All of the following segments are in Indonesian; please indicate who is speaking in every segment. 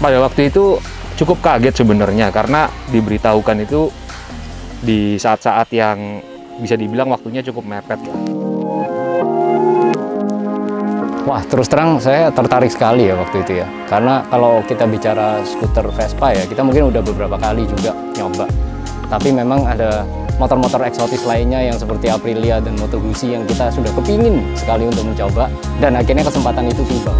Speaker 1: Pada waktu itu cukup kaget sebenarnya karena diberitahukan itu di saat-saat yang bisa dibilang waktunya cukup mepet ya.
Speaker 2: Wah, terus terang saya tertarik sekali ya waktu itu ya. Karena kalau kita bicara skuter Vespa ya, kita mungkin udah beberapa kali juga nyoba. Tapi memang ada motor-motor eksotis lainnya yang seperti Aprilia dan Moto Guzzi yang kita sudah kepingin sekali untuk mencoba. Dan akhirnya kesempatan itu tiba.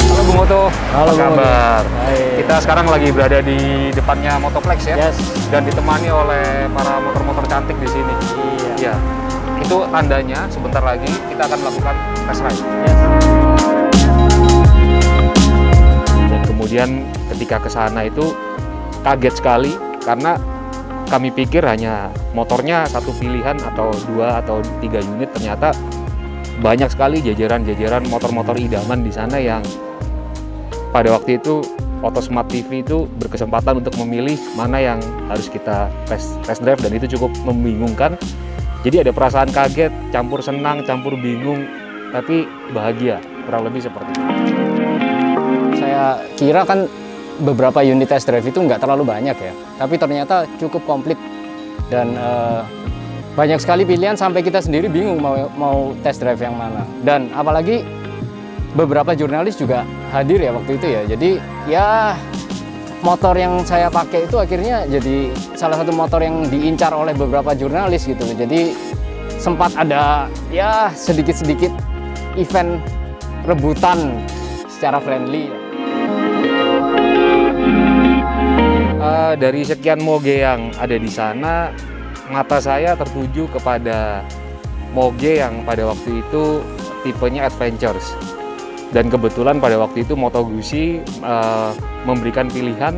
Speaker 1: Halo Bung Moto,
Speaker 2: Halo,
Speaker 1: apa kabar?
Speaker 2: Hai.
Speaker 1: Kita sekarang lagi berada di depannya Motoplex ya,
Speaker 2: Yes.
Speaker 1: dan ditemani oleh para motor-motor cantik di sini.
Speaker 2: Iya.
Speaker 1: Ya, itu tandanya sebentar lagi kita akan melakukan test ride.
Speaker 2: Yes.
Speaker 1: Dan kemudian ketika ke sana itu kaget sekali karena kami pikir hanya motornya satu pilihan atau 2 atau 3 unit, ternyata banyak sekali jajaran-jajaran motor-motor idaman di sana yang pada waktu itu Otosmart TV itu berkesempatan untuk memilih mana yang harus kita test drive, dan itu cukup membingungkan. Jadi ada perasaan kaget, campur senang, campur bingung, tapi bahagia, kurang lebih seperti itu.
Speaker 2: Saya kira kan beberapa unit test drive itu nggak terlalu banyak ya, tapi ternyata cukup komplit dan banyak sekali pilihan sampai kita sendiri bingung mau test drive yang mana. Dan apalagi beberapa jurnalis juga hadir ya waktu itu ya, jadi ya motor yang saya pakai itu akhirnya jadi salah satu motor yang diincar oleh beberapa jurnalis gitu. Jadi sempat ada ya sedikit-sedikit event rebutan secara friendly.
Speaker 1: Dari sekian moge yang ada di sana, mata saya tertuju kepada moge yang pada waktu itu tipenya Adventures. Dan kebetulan pada waktu itu Moto Guzzi memberikan pilihan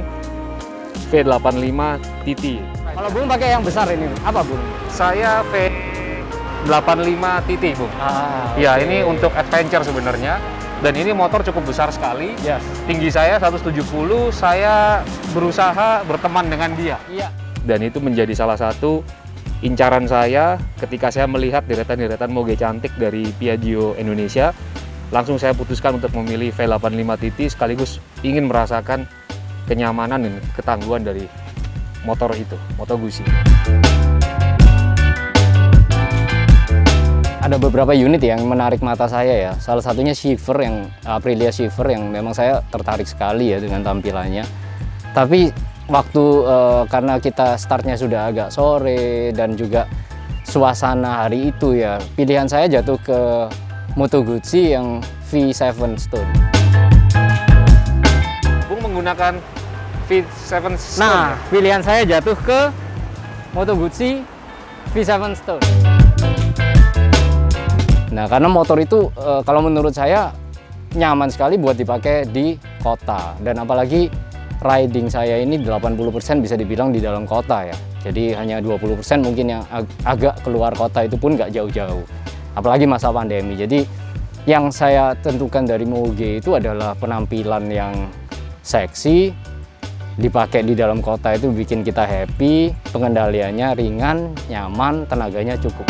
Speaker 1: V85 TT.
Speaker 2: Kalau Bung pakai yang besar ini, apa Bung?
Speaker 1: Saya V85 TT, Bung. Ya, ini untuk adventure sebenarnya. Dan ini motor cukup besar sekali.
Speaker 2: Yes.
Speaker 1: Tinggi saya 170, saya berusaha berteman dengan dia.
Speaker 2: Iya.
Speaker 1: Dan itu menjadi salah satu incaran saya ketika saya melihat deretan-deretan moge cantik dari Piaggio Indonesia. Langsung saya putuskan untuk memilih V85 TT, sekaligus ingin merasakan kenyamanan dan ketangguhan dari motor itu, Moto Guzzi.
Speaker 2: Ada beberapa unit yang menarik mata saya ya. Salah satunya Shiver, yang Aprilia Shiver, yang memang saya tertarik sekali ya dengan tampilannya. Tapi waktu karena kita startnya sudah agak sore dan juga suasana hari itu ya, pilihan saya jatuh ke Moto Guzzi yang V7 Stone.
Speaker 1: Bung menggunakan V7 Stone.
Speaker 2: Nah, pilihan saya jatuh ke Moto Guzzi V7 Stone. Nah, karena motor itu kalau menurut saya nyaman sekali buat dipakai di kota. Dan apalagi riding saya ini 80% bisa dibilang di dalam kota ya. Jadi hanya 20% mungkin yang agak keluar kota, itu pun nggak jauh-jauh. Apalagi masa pandemi. Jadi yang saya tentukan dari moge itu adalah penampilan yang seksi, dipakai di dalam kota itu bikin kita happy, pengendaliannya ringan, nyaman, tenaganya cukup.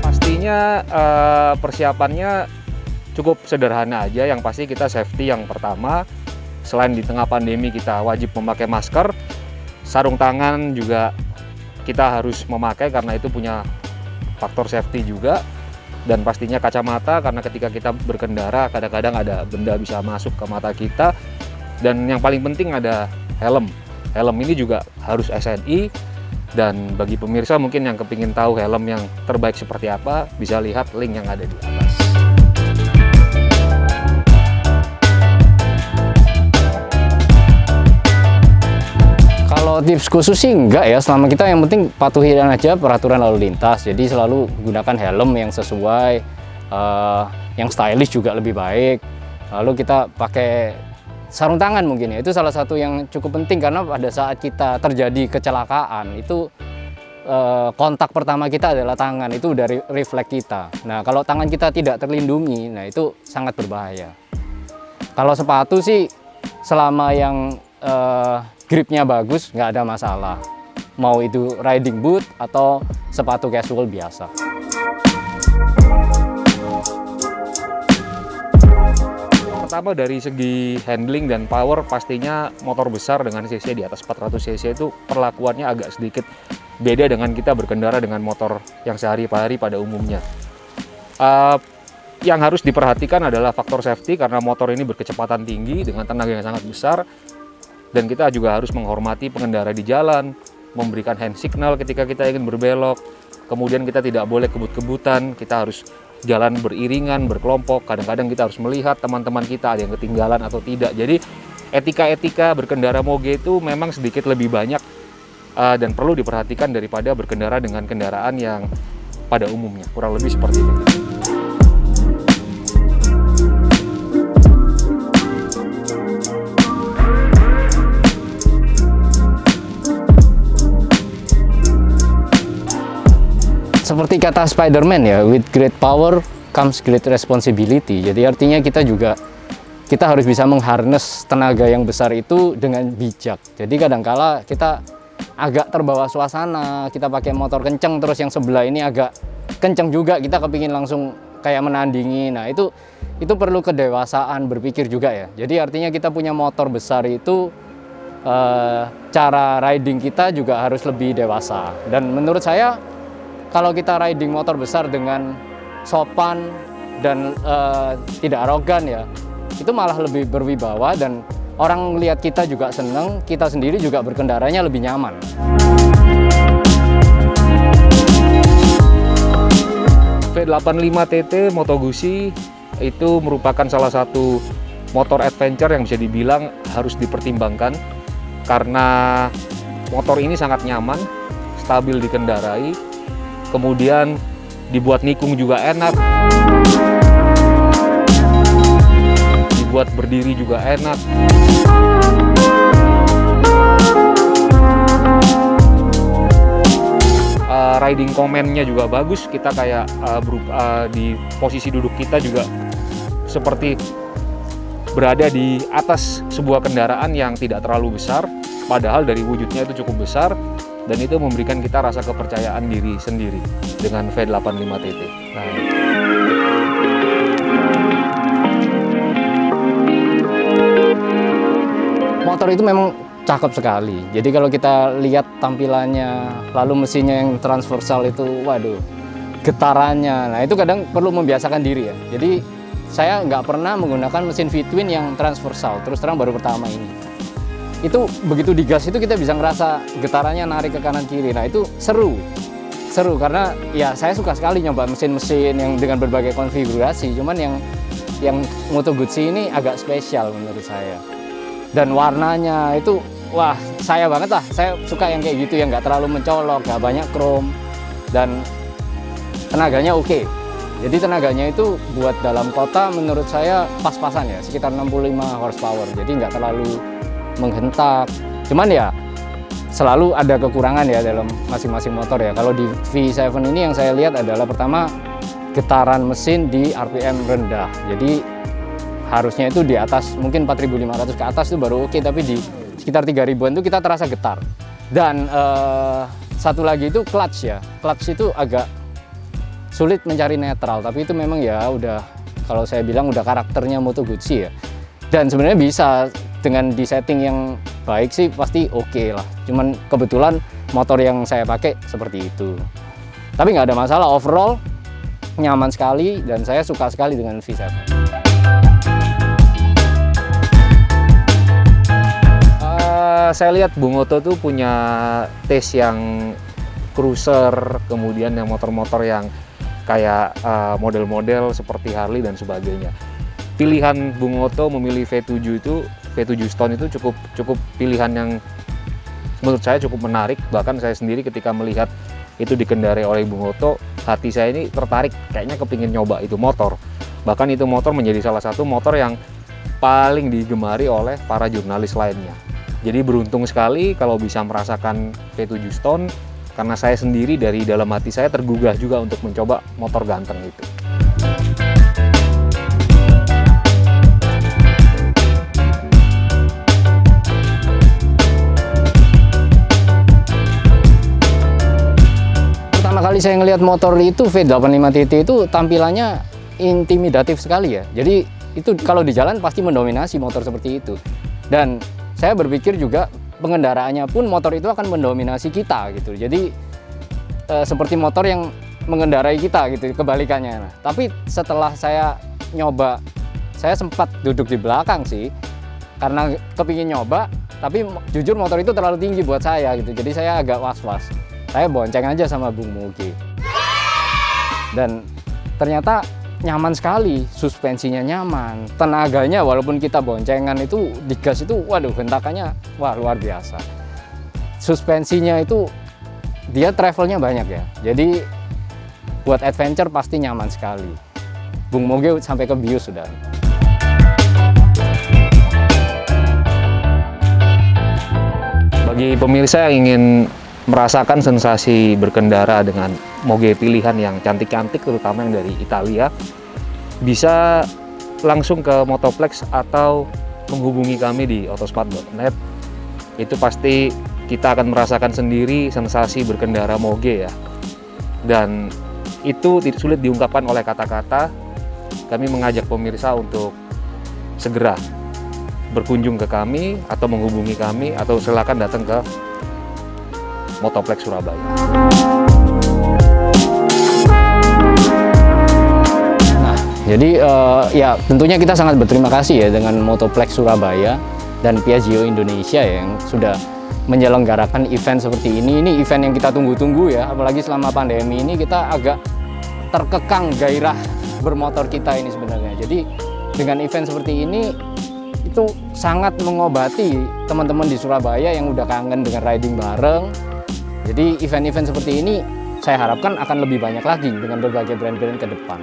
Speaker 1: Pastinya persiapannya cukup sederhana aja. Yang pasti kita safety yang pertama. Selain di tengah pandemi kita wajib memakai masker, sarung tangan juga kita harus memakai karena itu punya faktor safety juga. Dan pastinya kacamata, karena ketika kita berkendara kadang-kadang ada benda bisa masuk ke mata kita. Dan yang paling penting ada helm. Helm ini juga harus SNI. Dan bagi pemirsa mungkin yang kepingin tahu helm yang terbaik seperti apa, bisa lihat link yang ada di atas.
Speaker 2: Kalau tips khusus sih enggak ya, selama kita yang penting patuhi aja peraturan lalu lintas. Jadi selalu gunakan helm yang sesuai, yang stylish juga lebih baik. Lalu kita pakai sarung tangan mungkin ya, itu salah satu yang cukup penting karena pada saat kita terjadi kecelakaan itu kontak pertama kita adalah tangan, itu dari refleks kita. Nah, kalau tangan kita tidak terlindungi, nah itu sangat berbahaya. Kalau sepatu sih selama yang gripnya bagus nggak ada masalah. mau itu riding boot atau sepatu casual biasa.
Speaker 1: Pertama dari segi handling dan power, pastinya motor besar dengan cc di atas 400 cc itu perlakuannya agak sedikit beda dengan kita berkendara dengan motor yang sehari-hari pada umumnya. Yang harus diperhatikan adalah faktor safety karena motor ini berkecepatan tinggi dengan tenaga yang sangat besar, dan kita juga harus menghormati pengendara di jalan, memberikan hand signal ketika kita ingin berbelok, kemudian kita tidak boleh kebut-kebutan, kita harus jalan beriringan, berkelompok, kadang-kadang kita harus melihat teman-teman kita ada yang ketinggalan atau tidak. Jadi etika-etika berkendara moge itu memang sedikit lebih banyak dan perlu diperhatikan daripada berkendara dengan kendaraan yang pada umumnya, kurang lebih seperti itu.
Speaker 2: Seperti kata Spider-Man ya, with great power comes great responsibility. Jadi artinya kita harus bisa mengharness tenaga yang besar itu dengan bijak. Jadi kadangkala kita agak terbawa suasana, kita pakai motor kenceng terus yang sebelah ini agak kenceng juga, kita kepingin langsung kayak menandingi. Nah itu perlu kedewasaan berpikir juga ya. Jadi artinya kita punya motor besar itu cara riding kita juga harus lebih dewasa. Dan menurut saya kalau kita riding motor besar dengan sopan dan tidak arogan ya, itu malah lebih berwibawa dan orang lihat kita juga seneng, kita sendiri juga berkendaranya lebih nyaman.
Speaker 1: V85 TT Moto Guzzi itu merupakan salah satu motor adventure yang bisa dibilang harus dipertimbangkan karena motor ini sangat nyaman, stabil dikendarai, kemudian dibuat nikung juga enak, dibuat berdiri juga enak. Riding command-nya juga bagus, kita kayak di posisi duduk kita juga seperti berada di atas sebuah kendaraan yang tidak terlalu besar, padahal dari wujudnya itu cukup besar. Dan itu memberikan kita rasa kepercayaan diri sendiri dengan V85 TT. Nah,
Speaker 2: motor itu memang cakep sekali. Jadi kalau kita lihat tampilannya, lalu mesinnya yang transversal itu, waduh, getarannya. Nah itu kadang perlu membiasakan diri ya. Jadi saya nggak pernah menggunakan mesin V-twin yang transversal, terus terang baru pertama ini. Itu begitu digas itu kita bisa ngerasa getarannya narik ke kanan kiri. Nah itu seru karena ya saya suka sekali nyoba mesin-mesin yang dengan berbagai konfigurasi. Cuman yang Moto Guzzi ini agak spesial menurut saya. Dan warnanya itu wah saya banget lah. Saya suka yang kayak gitu yang nggak terlalu mencolok, nggak banyak chrome, dan tenaganya oke. Jadi tenaganya itu buat dalam kota menurut saya pas-pasan ya, sekitar 65 horsepower. Jadi nggak terlalu menghentak, cuman ya selalu ada kekurangan ya dalam masing-masing motor ya. Kalau di V7 ini yang saya lihat adalah pertama getaran mesin di RPM rendah, jadi harusnya itu di atas mungkin 4.500 ke atas itu baru oke, tapi di sekitar 3.000-an itu kita terasa getar. Dan satu lagi itu clutch ya, clutch itu agak sulit mencari netral, tapi itu memang ya udah, kalau saya bilang udah karakternya Moto Guzzi ya. Dan sebenarnya bisa dengan di setting yang baik sih pasti oke lah. Cuman kebetulan motor yang saya pakai seperti itu. Tapi nggak ada masalah, overall nyaman sekali dan saya suka sekali dengan V7.
Speaker 1: Saya lihat Bung Oto tuh punya taste yang cruiser, kemudian yang motor-motor yang kayak model-model seperti Harley dan sebagainya. Pilihan Bung Oto memilih V7 itu, V7 Stone itu cukup pilihan yang menurut saya cukup menarik. Bahkan saya sendiri ketika melihat itu dikendarai oleh Bung Oto, hati saya ini tertarik, kayaknya kepingin nyoba itu motor. Bahkan itu motor menjadi salah satu motor yang paling digemari oleh para jurnalis lainnya. Jadi beruntung sekali kalau bisa merasakan V7 Stone, karena saya sendiri dari dalam hati saya tergugah juga untuk mencoba motor ganteng itu.
Speaker 2: kali saya ngelihat motor itu V85 TT itu tampilannya intimidatif sekali ya. Jadi itu kalau di jalan pasti mendominasi motor seperti itu. Dan saya berpikir juga pengendaraannya pun motor itu akan mendominasi kita gitu. Jadi seperti motor yang mengendarai kita gitu, kebalikannya. Nah, tapi setelah saya nyoba, saya sempat duduk di belakang sih karena kepingin nyoba, tapi jujur motor itu terlalu tinggi buat saya gitu. Jadi saya agak was-was. Saya bonceng aja sama Bung Moge. Dan ternyata nyaman sekali, suspensinya nyaman, tenaganya walaupun kita boncengan itu di gas itu, waduh hentakannya wah luar biasa. Suspensinya itu dia travelnya banyak ya, jadi buat adventure pasti nyaman sekali. Bung Moge sampai ke bius sudah.
Speaker 1: Bagi pemirsa yang ingin merasakan sensasi berkendara dengan moge pilihan yang cantik-cantik, terutama yang dari Italia, bisa langsung ke Motoplex atau menghubungi kami di autosmart.net. Itu pasti kita akan merasakan sendiri sensasi berkendara moge ya. Dan itu tidak sulit diungkapkan oleh kata-kata. Kami mengajak pemirsa untuk segera berkunjung ke kami atau menghubungi kami, atau silakan datang ke Motoplex Surabaya.
Speaker 2: Nah, jadi ya tentunya kita sangat berterima kasih ya dengan Motoplex Surabaya dan Piaggio Indonesia yang sudah menyelenggarakan event seperti ini. Ini event yang kita tunggu-tunggu ya, apalagi selama pandemi ini kita agak terkekang gairah bermotor kita ini sebenarnya. Jadi dengan event seperti ini itu sangat mengobati teman-teman di Surabaya yang udah kangen dengan riding bareng. Jadi event-event seperti ini saya harapkan akan lebih banyak lagi dengan berbagai brand-brand ke depan.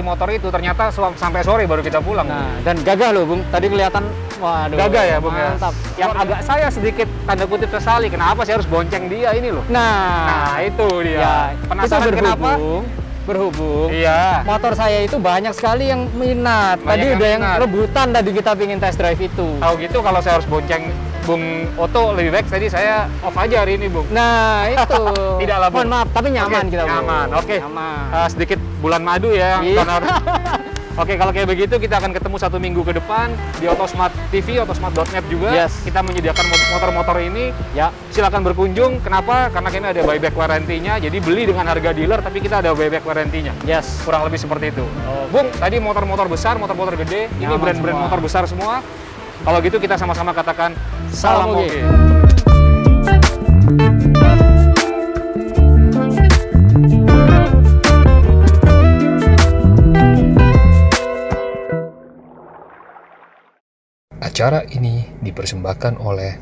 Speaker 1: Motor itu ternyata sampai sore baru kita pulang.
Speaker 2: Nah, dan gagah loh Bung, tadi kelihatan, waduh,
Speaker 1: gagah ya Bung,
Speaker 2: mantap.
Speaker 1: Yang agak saya sedikit tanda kutip sesali, kenapa saya harus bonceng dia ini loh.
Speaker 2: Nah
Speaker 1: itu dia
Speaker 2: ya,
Speaker 1: penasaran
Speaker 2: itu
Speaker 1: kenapa?
Speaker 2: Berhubung
Speaker 1: Iya,
Speaker 2: motor saya itu banyak sekali yang minat. Tadi udah yang rebutan, tadi kita pingin test drive itu.
Speaker 1: Tahu gitu kalau saya harus bonceng Bung Oto, lebih baik tadi saya off aja hari ini Bung.
Speaker 2: Nah itu
Speaker 1: Tidak lah Bung.
Speaker 2: Mohon maaf, tapi nyaman kita Bung.
Speaker 1: Nyaman, oke.
Speaker 2: Nyaman.
Speaker 1: Sedikit bulan madu ya.
Speaker 2: Iya.
Speaker 1: Oke, kalau kayak begitu kita akan ketemu 1 minggu ke depan di Autosmart TV, autosmart.net juga.
Speaker 2: Yes.
Speaker 1: Kita menyediakan motor-motor ini.
Speaker 2: Ya.
Speaker 1: Silakan berkunjung. Kenapa? Karena kami ada buyback warranty-nya. Jadi beli dengan harga dealer, tapi kita ada buyback warranty-nya.
Speaker 2: Yes.
Speaker 1: Kurang lebih seperti itu. Bung, tadi motor-motor besar, motor-motor gede. Ini brand-brand motor besar semua. Kalau gitu kita sama-sama katakan salam moge.
Speaker 3: Acara ini dipersembahkan oleh